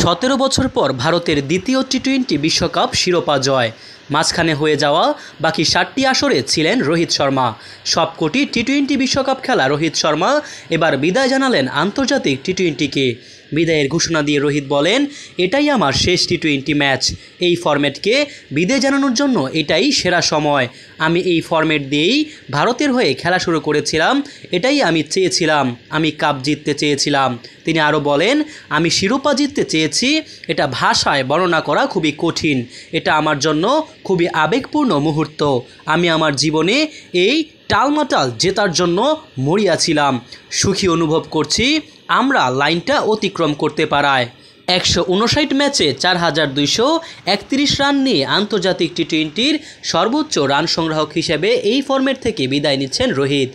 17 বছর পর ভারতের দ্বিতীয় টি-20 বিশ্বকাপ শিরোপা জয়। মাঝখানে হয়ে যাওয়া বাকি 7টি আসরে ছিলেন রোহিত শর্মা। সবকটি টি-20 বিশ্বকাপ খেলা রোহিত শর্মা এবার বিদায় জানালেন আন্তর্জাতিক টি-20কে। বিদায়ের ঘোষণা দিয়ে রোহিত বলেন, এটাই আমার শেষ টি-20 ম্যাচ। এই ফরম্যাটকে বিদায় জানানোর জন্য এটাই সেরা সময়। আমি এই ফরম্যাট দিয়েই ভারতের হয়ে খেলা শুরু করেছিলাম, এটাই আমি চেয়েছিলাম। আমি কাপ জিততে চেয়েছিলাম। তিনি আরও বলেন, আমি শিরোপা জিততে চেয়েছি। এটা ভাষায় বর্ণনা করা খুবই কঠিন। এটা আমার জন্য খুবই আবেগপূর্ণ মুহূর্ত। আমি আমার জীবনে এই টালমাটাল জেতার জন্য মরিয়াছিলাম। সুখী অনুভব করছি আমরা লাইনটা অতিক্রম করতে পারায়। 159 ম্যাচে 4231 রান নিয়ে আন্তর্জাতিক টি-20-র সর্বোচ্চ রান সংগ্রাহক হিসেবে এই ফরম্যাট থেকে বিদায় নিচ্ছেন রোহিত।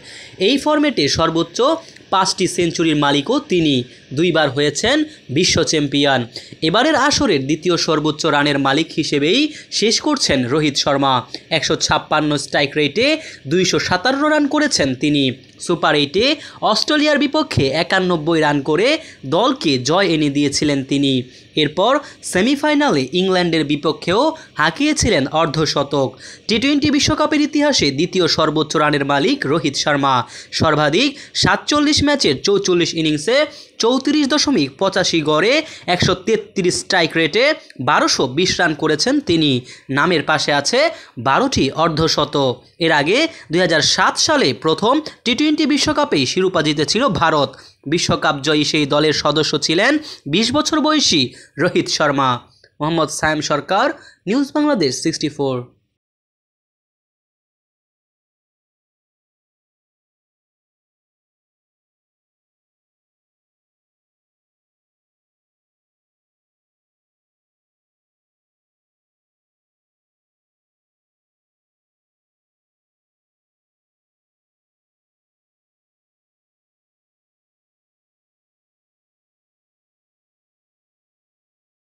এই ফরম্যাটে সর্বোচ্চ 5টি সেঞ্চুরির মালিকও তিনি। 2বার হয়েছেন বিশ্ব চ্যাম্পিয়ন। এবারের আসরের দ্বিতীয় সর্বোচ্চ রানের মালিক হিসেবেই শেষ করছেন রোহিত শর্মা। 156 স্ট্রাইক রেটে 217 রান করেছেন তিনি। সুপার 8-এ অস্ট্রেলিয়ার বিপক্ষে 91 রান করে দলকে জয় এনে দিয়েছিলেন তিনি। এরপর সেমিফাইনালে ইংল্যান্ডের বিপক্ষেও হাঁকিয়েছিলেন অর্ধশতক। টি-20 বিশ্বকাপের ইতিহাসে দ্বিতীয় সর্বোচ্চ রানের মালিক রোহিত শর্মা। সর্বাধিক 47 ম্যাচের 44 ইনিংসে 34.85 গড়ে 133 স্ট্রাইক রেটে 1220 রান করেছেন তিনি। নামের পাশে আছে 12টি অর্ধশতক। এর আগে 2007 সালে প্রথম টি-20 বিশ্বকাপেই শিরোপা জিতেছিল ভারত। বিশ্বকাপ জয়ী সেই দলের সদস্য ছিলেন 20 বছর বয়সী রোহিত শর্মা। মোহাম্মদ সায়েম সরকার, নিউজ বাংলাদেশ 64।